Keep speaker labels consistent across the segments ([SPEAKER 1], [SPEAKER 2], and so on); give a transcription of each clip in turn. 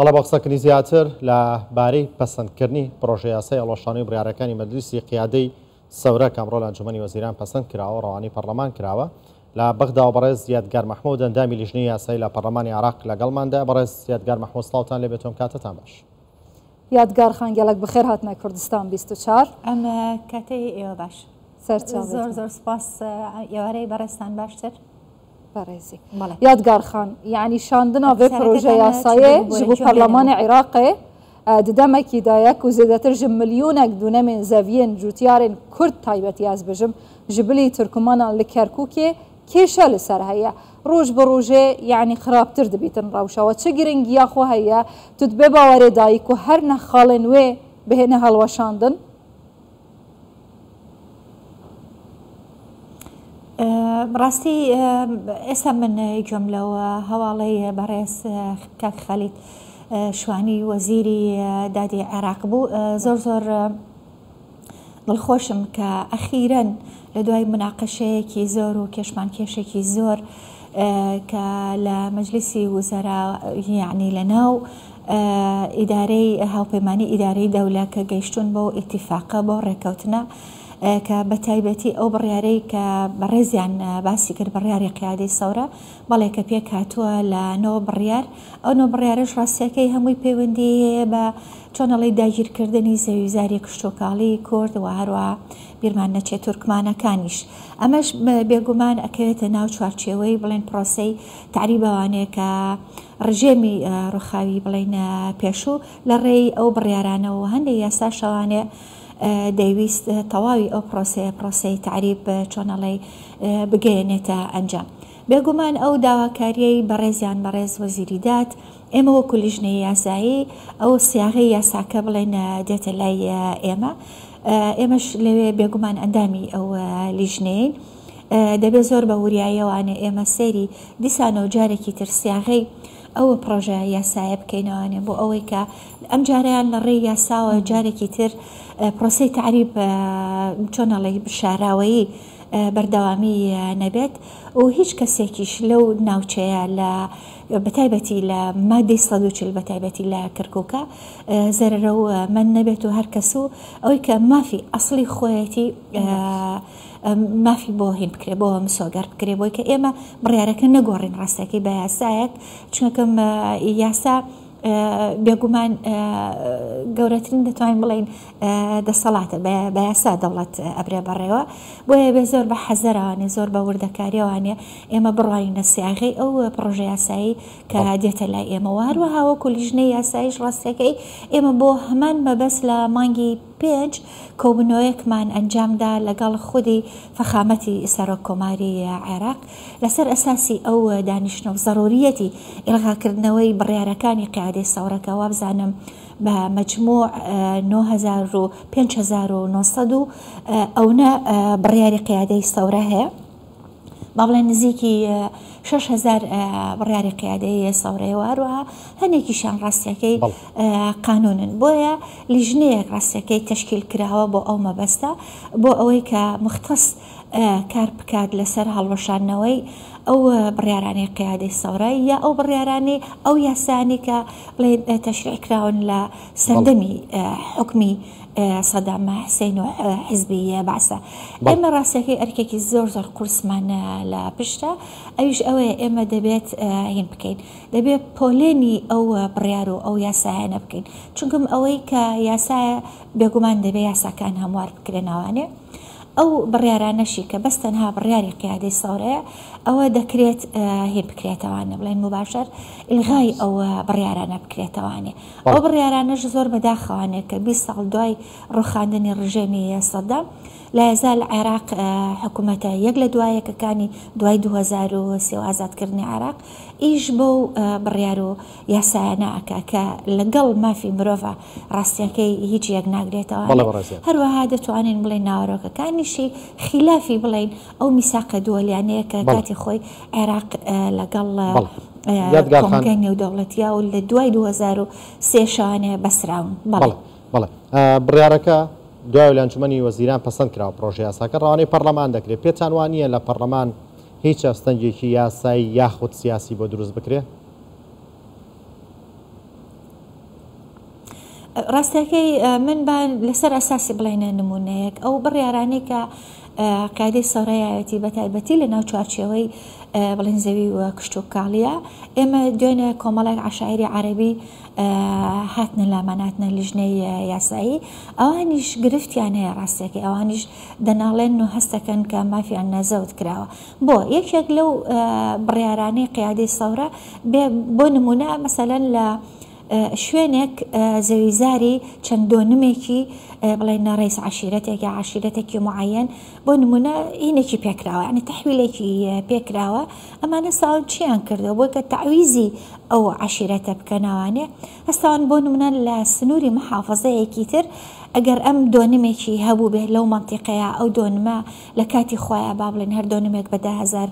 [SPEAKER 1] بەڵام بە قسەکردنی زیاتر لە بارەی پەسەندکردنی پرۆژە یاسای هەڵوەشانی و بڕیارەکانی مەجلیسی قیادەی سەورە کە ئەمڕۆ لە ئەنجومەنی وەزیران پەسەند کراوە و ڕەوانەی پەرلەمان کراوە لە بەغدا بەڕێز زیادگار مەحموود ئەندامی لیژنەی یاسایی لە پەرلەمانی عێراق لەگەڵماندا. بەڕێز زیادگار مەحموود سڵاوتان لێ بێتۆم کاتتان باش.
[SPEAKER 2] یادگار خان گەلک بخێر هاتنە کوردستان 24
[SPEAKER 3] ئەم کاتەی ئێوە باش زۆر سپاس ئێوارەی بەڕێستان باشتر
[SPEAKER 2] بەڕێزی یادگار خان یعنی شاندنا vê proje yasayê ji bo Parlemanê Iraqê di demekî daye ku zêdetir ji milyonek dûnemên zeviyên cûtiyarên Kurd taybetî ez bijim ji bilî Tirkmanan li Kerkûkê kêşe li ser heye roj bi rojê yani xirabtir dibîtin rewşa çi giringiya xwe heye tu dibê bawerê dayî ku her ne xalên wê bihêne helweşandin.
[SPEAKER 3] ڕاستی ئێستا من گوێم لەوە هەواڵەی بەڕێز کاک خەلید شوانی وەزیری دادی عێراق بوو زۆر دڵخۆشم کە ئەخیرەن لە دوای مناقەشەیەکی زۆر و کێشمانکێشێکی زۆر کە لە مەجلیسی وزەرا یعنی لە ناو ئیدارەی هاوپەیمانی ئیدارەی دەوڵە کە گەیشتون بۆ ئیتیفاقە بۆ ڕێکەوتنە کە بە تایبەتی ئەو بڕیارەی کە بەڕێزیان باسی کرد بڕیاری قیادەی سەورە بەڵێ کە پێک هاتووە لە نەوە بڕیار ئەو نۆ بڕیارش ڕاستیەکەی هەمووی پەیوەندی هەیە بە چۆنەڵی داگیرکردنی زەویزاری کشتۆکاڵی کورد و هەروە بیرمان نەچێت تورکمانەکانیش ئەمەش بێگومان ئەکەوێتە ناو چوارچێوەی بڵێن پرۆسەی تعریبەوانەیە کە ڕژێمی ڕووخاوی بڵێن پێشوو لە ڕێی ئەو بڕیارانەوە هەندێک یاسا شەوانێ دەیویست تەواوی ئەو پرۆسەی تعریب چۆنەڵی بگەێنێتە ئەنجام بێگومان ئەو داواکاریەی بەڕێزیان بەڕێز وەزیریدات ئێمە وەکو لیژنەی یاسایی ئەو سیاغی یاساکە بڵێن دێتە لای ئێمەش لەوێ بێگومان ئەندامی ئەو لیژنەیە دەبێت زۆر بە وریایەوانێ ئێمە سەیری دیسانە و جارێکی تر سیاغی ئەو پرۆژە یاسایە بکەینەوانێ بۆ ئەوەی کە ئەم جاریان لە ڕێی یاساوە جارێکی تر پرۆسی تعریب چۆنەڵی شاراوەیی بەردەوامی نەبێت و هیچ کەسێکیش لەو ناوچەیە لە بەتایبەتی لە مادەی 140 بەتایبەتی لە کەرکووکە زەرەرە و من نەبێت و هەر کەس و ئەوەی کە مافی ئەسڵی خۆیەتی مافی بۆ هین بکرێ بۆ مسۆگەر بکرێ بۆی کە ئێمە بڕیارەکە نەگۆڕین ڕاستەکەی بە یاسایەک چونکەم یاسا بێگومان گەورەترین دەتوانین بڵین دەسەڵاتە بە یاسا دەوڵەت ئەبرێ بەڕێوە بۆیە بێ زۆر بە حەزەرەوانێ زۆر بە وردەکاریەوانێ ئێمە بڕواینە سیاغی ئەو پرۆژە یاسایی کە دێتە لای ئێمە هەروەها وەکو لیژنەی یاساییش ڕاستەکەی ئێمە بۆ هەمان مەبەست لە مانگی 5 کۆبنەوەیەکمان ئەنجامدا لەگەڵ خودی فەخامەتی سەرۆک کۆماری عێراق لەسەر ئەساسی ئەو دانیشتنە و ضرورەتی ئێڵغاکردنەوەی بڕیارەکانی قیادەی سەورەکە وابزانم بە مەجموع 5900 ئەوە بڕیاری قیادەی سەورە هەیە با بڵێن نزیکی 6000 بڕیاری قیادەی سەورەیە هەروەها هەنێکیشان ڕاستیەکەی قانونن بۆیە لیژنەیەک ڕاستیەکەی تەشکیل کراوە بۆ ئەو مەبەستە بۆ ئەوەی کە مختص کار بکات لەسەر هەڵوەشانەوەی ئەو بڕیارانی قیادەی سەورە یا ئەو بڕیارانی ئەو یاسانی کە بڵێن تەشریع کراون لە سەردەمی حکمی سەدام حوسێن و حیزبی بەعسە ئێمە ڕاستەکەی ئەرکێکی زۆر قورسمان لە پشتە ئەویش ئەوەیە ئێمە دەبێت هین بکەین دەبێت پۆلێنی ئەو بڕیار و ئەو یاسایانە بکەین چونکەم ئەوەی کە یاسایە بێگومان دەبێت یاساکان هەموار بکرێنەوانێ ئەو بڕیارانەشی کە بەس تەنها بڕیاری قیادەی سەورەیە ئەوە دەکرێت هین بکرێتەوانە بڵێن مباشەر ئیلغای ئەو بڕیارانە بکرێتەوانێ ئەو بڕیارانەش زۆر بەداخەوانێت کە 20 ساڵ دوای ڕوخاندنی ڕژێمی سەدام لا يزال عراق حکوومەتە یەک لە دوایەکەکانی دوای 2003 ئازادکردنی عراق ئیش بۆ بڕیار و یاسایانە ئەکا کە لەگەڵ مافی مرۆڤە ڕاستیەکەی هیچ یەک ناگرێتەوە هەروەها دەتوانین بڵێن ناوەڕۆکەکانیشی خلافی بڵێن ئەو میساقە دووەلیانەیە کە کاتی خۆی عێراق لەگەڵ کۆمەلگای نێودەوڵەتیە و لە دوای 2003 شانێ بەسراون
[SPEAKER 1] بەڵێ بڕیارەکە دوای لە ئەنجومەنی وەزیران پەسەند کراوە پرۆژە یاساکە ڕەوانەی پەرلەمان دەکرێت پێتان وانییە لە پەرلەمان هیچ ئەستەنجێکی یاسایی یاخود سیاسی بۆ دروست بکرێت
[SPEAKER 3] ڕاستەکەی من لەسەر ئەساسی بڵێنە نمونەیەک ئەو بڕیارانەی کە قیادەی سەرۆرایەتی بە تایبەتی لە ناو چوارچێوەی بڵێن زەوی و کشت و کاڵیە ئێمە دوێنێ کۆمەڵێک عشاعری عەرەبی هاتنە لاماناتنە لیژنەی یاسایی ئەوانیش گرفتیان هەیە ڕاستەکەی ئەوانیش دەناڵێن و هەستەکەن کە مافیان نەزەوت کراوە بۆ یەکێک لەو بڕیارانەی قیادەی سەورە بۆ نمونە مەسەلەن لە شوێنێک زەویزاری چەند دۆنمێکی بڵێن ڕێز عشیرەتێکی معەن بۆ نمونە هینێکی پێکراوە ینی تەحویلێکی پێکراوە ئەمانە ساون چیان کردەوە بۆ کە تعویزی ئەو عشیرەتە بکەناوانێ هەستاوان بۆ نمونە لە سنووری محافەزەیەکی تر ئەگەر ئەم دۆنمێکی هەبوو بێت لەو منتیقەیە ئەو دۆنمە لە کاتی خۆیان با بڵێن هەر دۆنمێک بە 10,000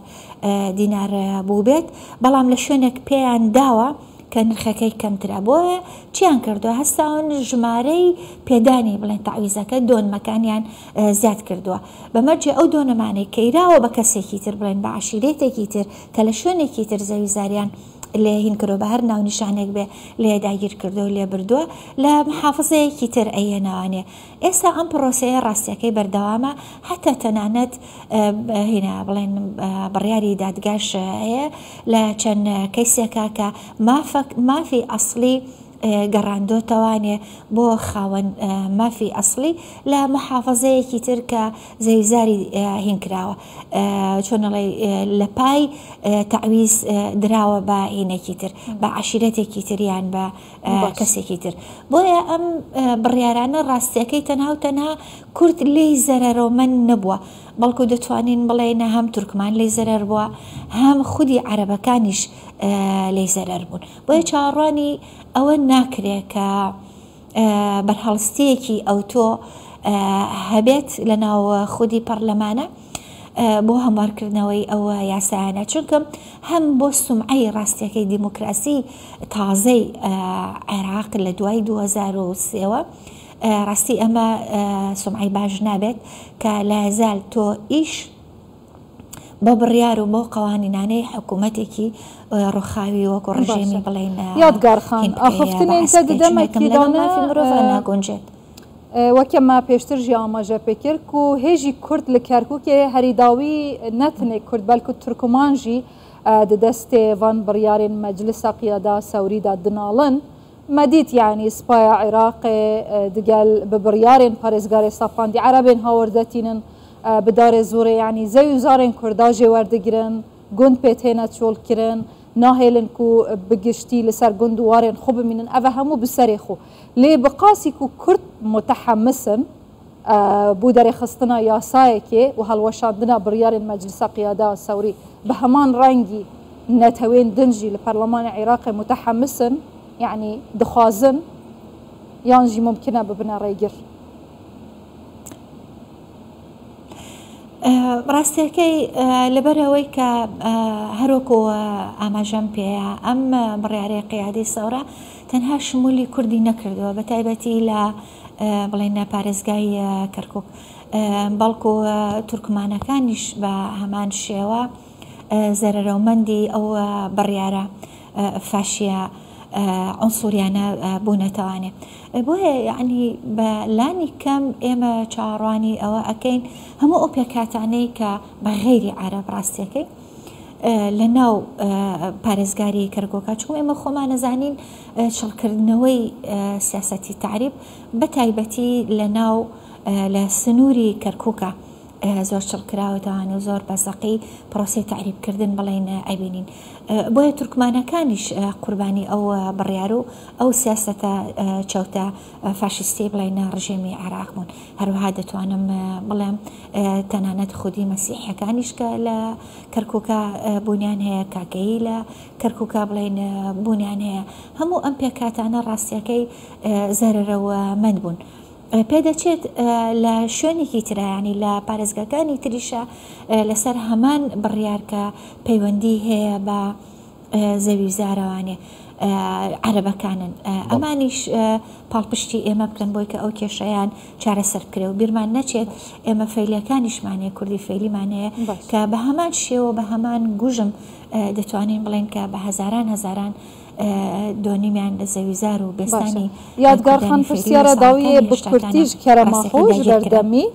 [SPEAKER 3] دینار بوو بێت بەڵام لە شوێنێک پێیان داوە کە نرخەکەی کەمترە بۆیە چیان کردووە هەستاون ژمارەی پێدانی بڵێن تعویزەکە دۆنمەکانیان زیاد کردووە بەمەرجێ ئەو دۆنەمانەی کەیراوە بە کەسێکی تر بڵێن بە عشیرێتێکی تر کە لە شوێنێکی تر زەویزاریان لێ هین کردو بە هەر ناونیشانێک بێ لێ داگیر کردو و لێ بردووە لە محافزەیەکی تر ئەیەناوانێ ئێستا ئەم پرۆسەیە ڕاستیەکەی بەردەوامە حتا تەنانەت هینە بڵێن بڕیاری دادگاش هەیە لە چەند کەیسێکە کە مافی ئەسڵی گەڕاندۆتەوانێ بۆ خاوەن مافی ئەسڵی لە محافەزەیەکی تر کە زەویزاری هینکراوە چۆنەڵێ لە پای تعویز دراوە بە هینێکی تر بە عشیرەتێکی تریان بە کەسێکی تر بۆیە ئەم بڕیارانە ڕاستیەکەی تەنها و تەنها کورد لێی زەرەرۆمەند نەبووە بەڵکو دەتوانین بڵێنە هەم تورکمان لێی زەرەر بووە هەم خودی عەرەبەکانیش لێی زەرەر بوون بۆیە چاڕوانی ئەوە ناکرێت کە بەرهەڵستەیەکی ئەوتۆ هەبێت لە ناو خودی پەرلەمانە بۆ هەموارکردنەوەی ئەوە یاسایانە چونکە هەم بۆ سومعەی ڕاستیەکەی دیموکراسی تازەی عێراق لە دوای 2003ەوە ڕاستی ئەمە سومعەی باش نابێت کە لازال تۆ ئیش بۆ بڕیار و بۆ قوانینانەی حکوومەتێکی ڕووخاوی وەکو ڕژێمی بڵێن
[SPEAKER 2] یادگارخان ئاخفتنێنتە
[SPEAKER 3] ناگونجێت
[SPEAKER 2] وەکەمە پێشتر ژی ئاماژە پێکرد و هێژی کورد لە کەرکووکێ هەریداوی نەتنێک کورد بەلکو تورکمانژی دەدەستێ ڤان بڕیارên مەجلسە قیادا سەوریدا دناڵن مەدیت یعنی سپایە عێراقێ دگەل بە بڕیارên پارێزگارê سەپاندی عەرەبên هاوردەتینن بدارێ زۆرە یعنی زەوی و زارên کووردا jê وەردەگرن گوند پێتێنە چۆڵkirin ناهێلن ku بگشتی لەسەر گوند و warên xwe bimînin ev hemû bi serê xwe lê bi qasî ku Kurd mutehemmisin bû derêxistina yasayekê û helweşandina biryarên Meclisa Qiyada Sewrî bi heman rengî netewên din jî li Perlemanê Iraqê mutehemmisin yani dixwazin yan jî mumkin e bibine rêgir
[SPEAKER 3] ڕاستیەکەی لەبەرەوەی کە هەروەکو ئاماژەم پێەیە ئەم بڕیارەی قیادەی سەورە تەنها شمولی کوردی نەکردووە بە تایبەتی لە بڵێنە پارێزگای کەرکووک بەڵکو تورکمانەکانیش بە هەمان شێوە زەرەرەومەندی ئەو بڕیارە فاشیە عنسوریانە بوونەتەوانێ بۆیە یعنی بە لانی کەم ئێمە چاڕوانی ئەوە ئەکەین هەموو ئەو پێکاتانەی کە بە غەیری عەرەب ڕاستیەکەی لە ناو پارێزگاری کەرکووکە چون ئێمە خۆمان نەزانین شەڵکردنەوەی سیاسەتی تعریب بە تایبەتی لە ناو لە سنووری کەرکووکە زۆر شڵکراوەتەوانێ و زۆر بەزەقی پرۆسی تعریبکردن بڵێن ئەبینین بۆیە تورکمانەکانیش قوربانی ئەو بڕیار و ئەو سیاسەتە چەوتە فاشیستی بڵێنە ڕژێمی عێراق بوون هەروەها دەتوانم بڵێم تەنانەت خودی مەسیحیەکانیش کە لە کەرکووکە بوونیان هەیە کاگەیی لە کەرکووکە بڵێن بوونیان هەیە هەموو ئەم پێکاتانە ڕاستیەکەی زەرەرەوەمەند بوون پێدەچێت لە شوێنێکی ترایانی لە پارێزگاکانی تریشە لەسەر هەمان بڕیار کە پەیوەندی هەیە بە زەوی زارەوانێ عەرەبەکانن ئەمانیش پاڵپشتی ئێمە بکەن بۆی کە ئەو کێشەیان چارەسەر بکرێ و بیرمان نەچێت ئێمە فەیلەکانیشمانەیە کوردی فەیلیمانەیە کە بە هەمان شێوە بە هەمان گوژم دەتوانین بڵێن کە بە هەزاران دۆنیمیان لە زەویزار و بێستانی
[SPEAKER 2] یادگارخان پرسیارە داویە بکورتیش کەرەماخۆش بەردەمی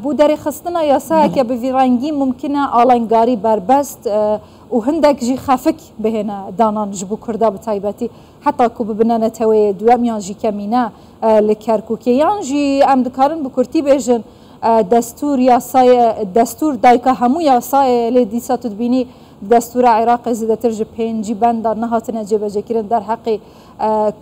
[SPEAKER 2] بوو دەریخستنە یاسایەکە بڤیڕەنگی ممکنە ئاڵنگاری بربەست و هەندێک ژی خەفک بهێنە دانان ji بۆ کووردا بە تایبەتی حتا کو ببنەنەتەوەی دوام یان ژی کەمینە لە کەرکووکێ یان ژی ئەم دکارن بە کورتی بێژن دەستور یاسایە دەستور دایکە هەموو یاسایە لێ دیسا تو دبینی دەستورە عێراقی زیاتر ji پێنجی بەندا نەهاتنە جێبەجێکردن دەرحەقی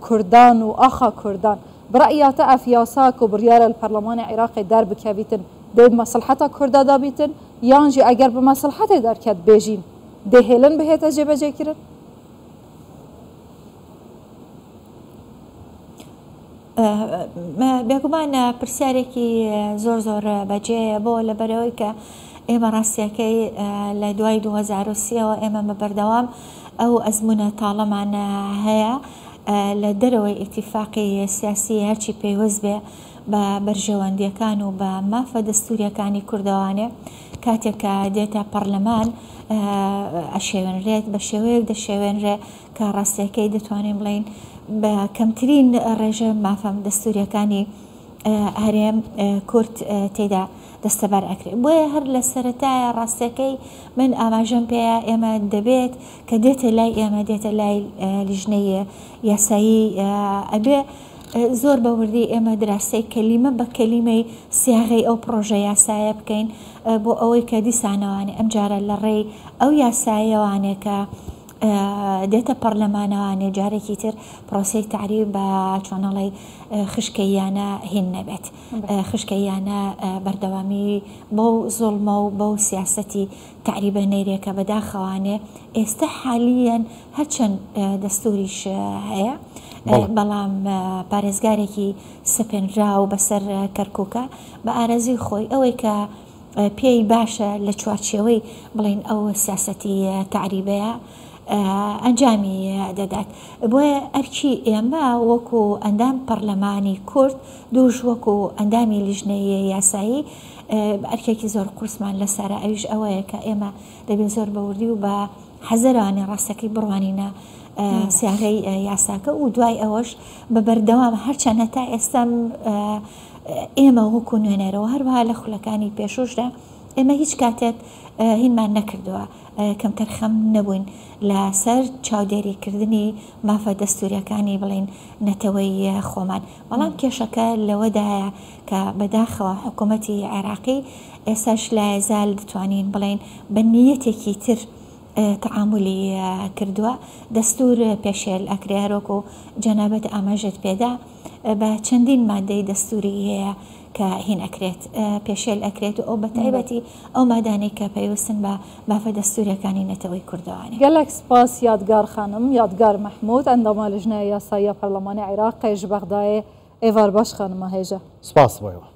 [SPEAKER 2] کوردان و ئاخا کوردان برأياتا اف ياساك وبريال البرلمان العراقي دار بكابيتن دي بمصلحتا كردا دابيتن يانجي اگر بمصلحتا دار كات بيجين دي هيلن بهيتا جيبا جيكرن
[SPEAKER 3] بێگومان پرسیارێکی زۆر بەجێ بۆ لەبەرەوەی کە ئێمە ڕاستیەکەی لە دوای 2030ەوە ئێمە بەبەردەوام ئەو ئەزمونە تاڵەمان هەیە لە دەرەوەی ئیتیفاقی سیاسی هەرچی پێوەست بێ بە بەرژەوەندیەکان و بە مافە دەستوریەکانی کوردەوانێ کاتێک کە دێتە پەرلەمان ئەشێوێنرێت بە شێوەیەک دەشێوێنرێ کە ڕاستیەکەی دەتوانین بڵین بە کەمترین ڕێژە مافەم دەستوریەکانی هەرێم کورد تێدا دەستەبار ئەکرێت بۆیە هەر لە سەرەتایە ڕاستیەکەی من ئاماژەم پێەیە ئێمە دەبێت کە دێتە لای ئێمە دێتە لای لیژنەی یاسایی ئەبێ زۆر بەوردی ئێمە دراستەی کەلیمە بە کەلیمەی سیاغی ئەو پرۆژە یاسایە بکەین بۆ ئەوەی کە دیسانەوانێ ئەم جارە لە ڕێی ئەو یاسایەوانێ کە دێتە پەرلەمانەوانێ جارێکی تر پرۆسی تعریب بە چۆنەڵی خشکەیانە هین نەبێت خشکەیانە بەردەوامی بەو زۆڵمە و بەو سیاسەتی تعریبە نەیرێکە بەداخەوانێ ئێستا حالیان هەرچەند دەستوریش هەیە بەڵام پارێزگارێکی سپێنرا و بەسەر کەرکووکە بە ئارەزی خۆی ئەوەی کە پێی باشە لە چوارچێوەی بڵین ئەو سیاسەتی تعریبەیە ئەنجامی دەدات بۆیە ئەرکی ئێمە وەکو ئەندام پەرلەمانی کورد دووش وەکو ئەندامی لیژنەی یاسایی ئەرکێکی زۆر قورسمان لەسەر ئەویش ئەوەیە کە ئێمە دەبێت زۆر بەوردی و بە حەزەرانی ڕاستەکەی بڕوانینە سیاغی یاساکە و دوای ئەوەش بە بەردەوام هەرچەنە تا ئێستا ئێمە وەکو نوێنەرەوە هەروەها لە خولەکانی پێشوشدا ئێمە هیچ کاتێک هینمان نەکردووە کەم تەرخەم نەبووین لەسەر چاودێریکردنی مافە دەستوریەکانی بڵین نەتەوەی خۆمان بەڵام کێشەکە لەوەدایە کە بەداخەوە حکوومەتی عێراقی ئێساش لایەزال دەتوانین بڵین بە نیەتێکی تر تعاملی کردووە دەستور پێشێل ئەکرێرۆک و جەنابەت ئاماژێت پێدا بە چەندین مادەی دەستوری هەیە کە هین ئەکرێت پێشێل ئەکرێت و ئەو بەتایبەتی ئەو مادانەی کە پێویستن بە مافە دەستوریەکانی نەتەوەی کوردەوانێ.
[SPEAKER 2] گەلێک سپاس یادگار خانم یادگار محمود ئەنداما لیژنەیە یاساییە پەرلەمانی عێراق قەیژ بەغدایێ ئێوار باش خانمە هێژە
[SPEAKER 1] سپاس بۆیەوە.